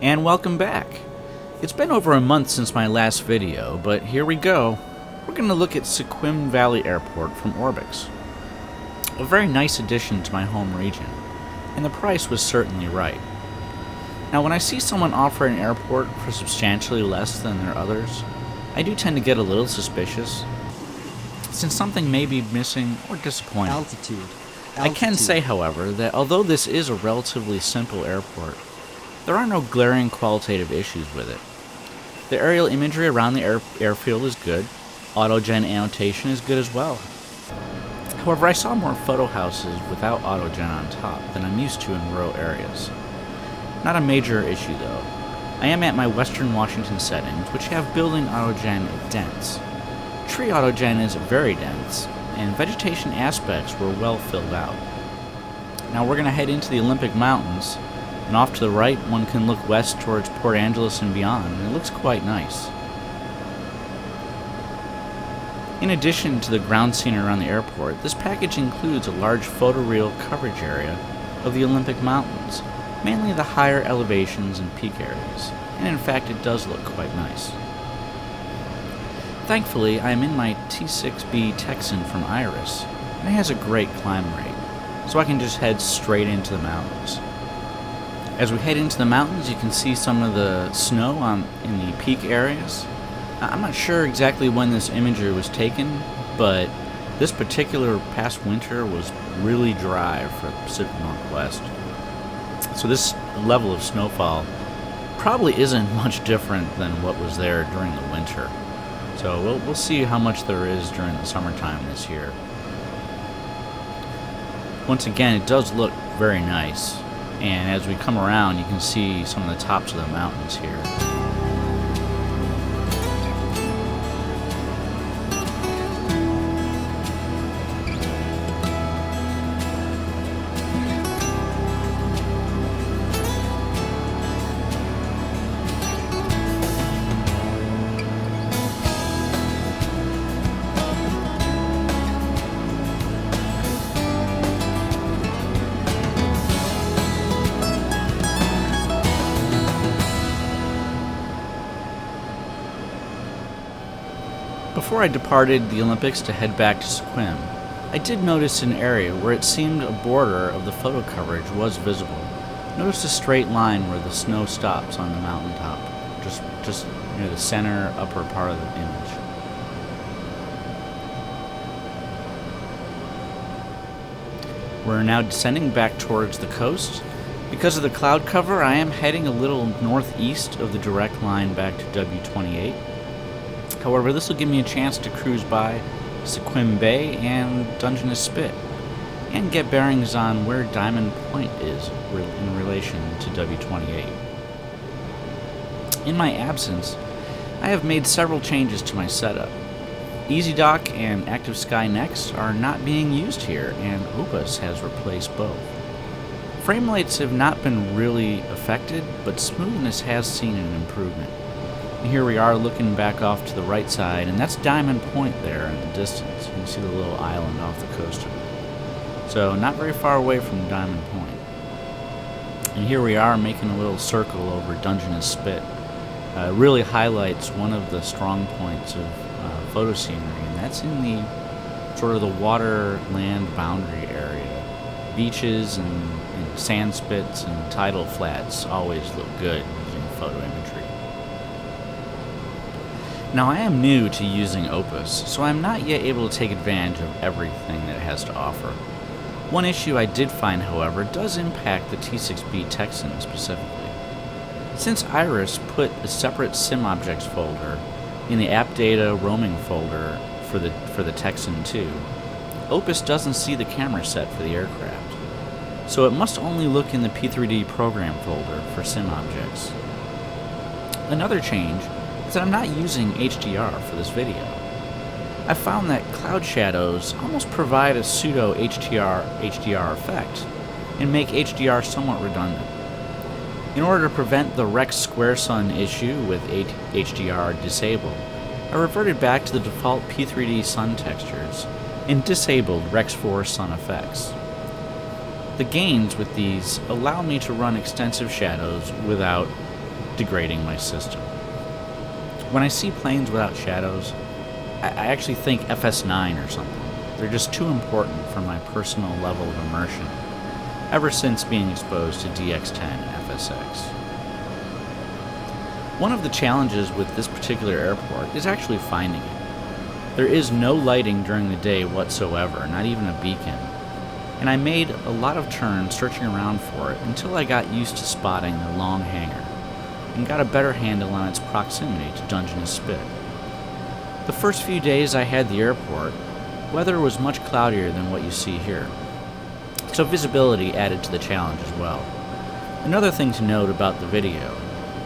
And welcome back. It's been over a month since my last video, but here we go. We're going to look at Sequim Valley Airport from ORBX. A very nice addition to my home region, and the price was certainly right. Now when I see someone offer an airport for substantially less than their others, I do tend to get a little suspicious, since something may be missing or disappointing. Altitude. I can say, however, that although this is a relatively simple airport, there are no glaring qualitative issues with it. The aerial imagery around the airfield is good. Autogen annotation is good as well. However, I saw more photo houses without autogen on top than I'm used to in rural areas. Not a major issue though. I am at my Western Washington settings, which have building autogen dense. Tree autogen is very dense, and vegetation aspects were well filled out. Now we're going to head into the Olympic Mountains, and off to the right one can look west towards Port Angeles and beyond, and it looks quite nice. In addition to the ground scene around the airport, this package includes a large photoreal coverage area of the Olympic Mountains, mainly the higher elevations and peak areas, and in fact it does look quite nice. Thankfully, I am in my T6B Texan from Iris, and it has a great climb rate, so I can just head straight into the mountains. As we head into the mountains, you can see some of the snow in the peak areas. I'm not sure exactly when this imagery was taken, but this particular past winter was really dry for the Pacific Northwest. So this level of snowfall probably isn't much different than what was there during the winter. So we'll see how much there is during the summertime this year. Once again, it does look very nice. And as we come around, you can see some of the tops of the mountains here. Before I departed the Olympics to head back to Sequim, I did notice an area where it seemed a border of the photo coverage was visible. Notice a straight line where the snow stops on the mountaintop, just near the center upper part of the image. We're now descending back towards the coast. Because of the cloud cover, I am heading a little northeast of the direct line back to W28. However, this will give me a chance to cruise by Sequim Bay and Dungeness Spit, and get bearings on where Diamond Point is in relation to W28. In my absence, I have made several changes to my setup. EasyDock and Active Sky Next are not being used here, and Opus has replaced both. Frame rates have not been really affected, but smoothness has seen an improvement. And here we are looking back off to the right side, and that's Diamond Point there in the distance. You can see the little island off the coast of it. So not very far away from Diamond Point. And here we are making a little circle over Dungeness Spit. Really highlights one of the strong points of photo scenery, and that's in the sort of the water-land boundary area. Beaches and sand spits and tidal flats always look good using photo imagery. Now I am new to using Opus, so I'm not yet able to take advantage of everything that it has to offer. One issue I did find, however, does impact the T6B Texan specifically. Since Iris put a separate SimObjects folder in the App Data Roaming folder for the Texan 2, Opus doesn't see the camera set for the aircraft, so it must only look in the P3D program folder for SimObjects. Another change is that I'm not using HDR for this video. I found that cloud shadows almost provide a pseudo HDR effect and make HDR somewhat redundant. In order to prevent the Rex Square Sun issue with HDR disabled, I reverted back to the default P3D sun textures and disabled Rex 4 sun effects. The gains with these allow me to run extensive shadows without degrading my system. When I see planes without shadows, I actually think FS9 or something. They're just too important for my personal level of immersion, ever since being exposed to DX10 FSX. One of the challenges with this particular airport is actually finding it. There is no lighting during the day whatsoever, not even a beacon, and I made a lot of turns searching around for it until I got used to spotting the long hangar and got a better handle on its proximity to Dungeness Spit. The first few days I had the airport, weather was much cloudier than what you see here, so visibility added to the challenge as well. Another thing to note about the video,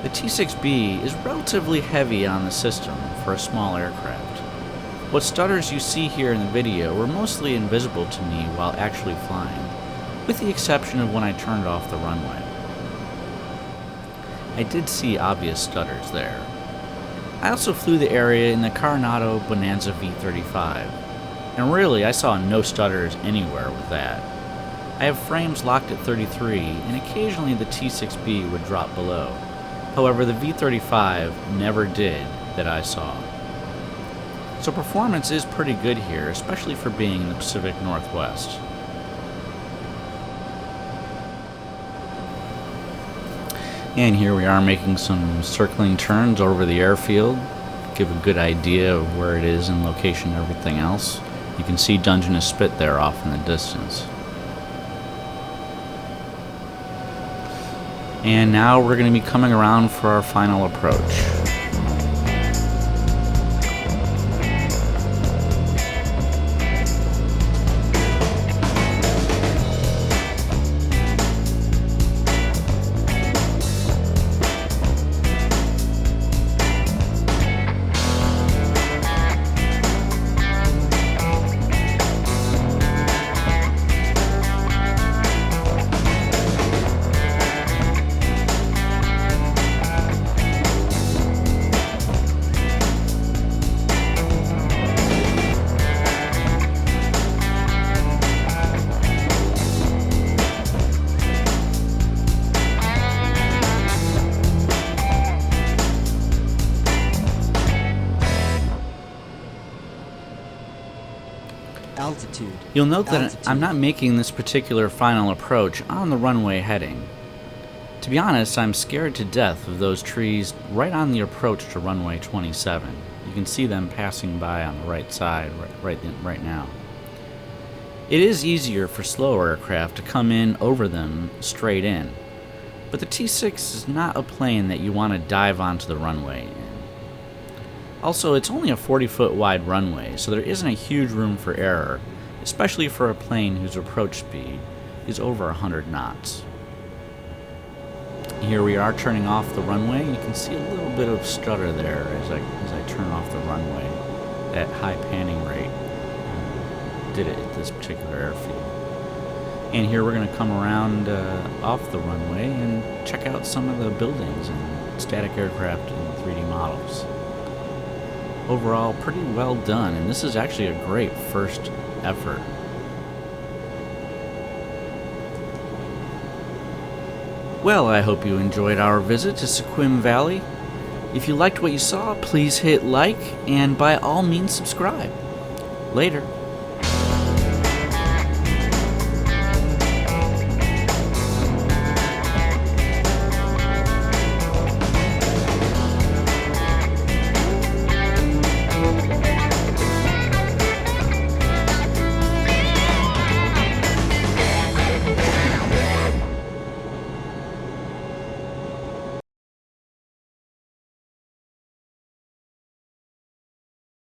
the T6B is relatively heavy on the system for a small aircraft. What stutters you see here in the video were mostly invisible to me while actually flying, with the exception of when I turned off the runway. I did see obvious stutters there. I also flew the area in the Coronado Bonanza V35, and really I saw no stutters anywhere with that. I have frames locked at 33, and occasionally the T6B would drop below. However, the V35 never did that I saw. So performance is pretty good here, especially for being in the Pacific Northwest. And here we are making some circling turns over the airfield, give a good idea of where it is in location and everything else. You can see Dungeness Spit there off in the distance. And now we're going to be coming around for our final approach. Altitude. You'll note that I'm not making this particular final approach on the runway heading. To be honest, I'm scared to death of those trees right on the approach to runway 27. You can see them passing by on the right side right now. It is easier for slower aircraft to come in over them straight in, but the T6 is not a plane that you want to dive onto the runway in. Also, it's only a 40-foot wide runway, so there isn't a huge room for error, especially for a plane whose approach speed is over 100 knots. Here we are turning off the runway. You can see a little bit of stutter there as I turn off the runway at high panning rate. Did it at this particular airfield. And here we're going to come around off the runway and check out some of the buildings and static aircraft and 3D models. Overall, pretty well done, and this is actually a great first effort. Well, I hope you enjoyed our visit to Sequim Valley. If you liked what you saw, please hit like, and by all means subscribe. Later.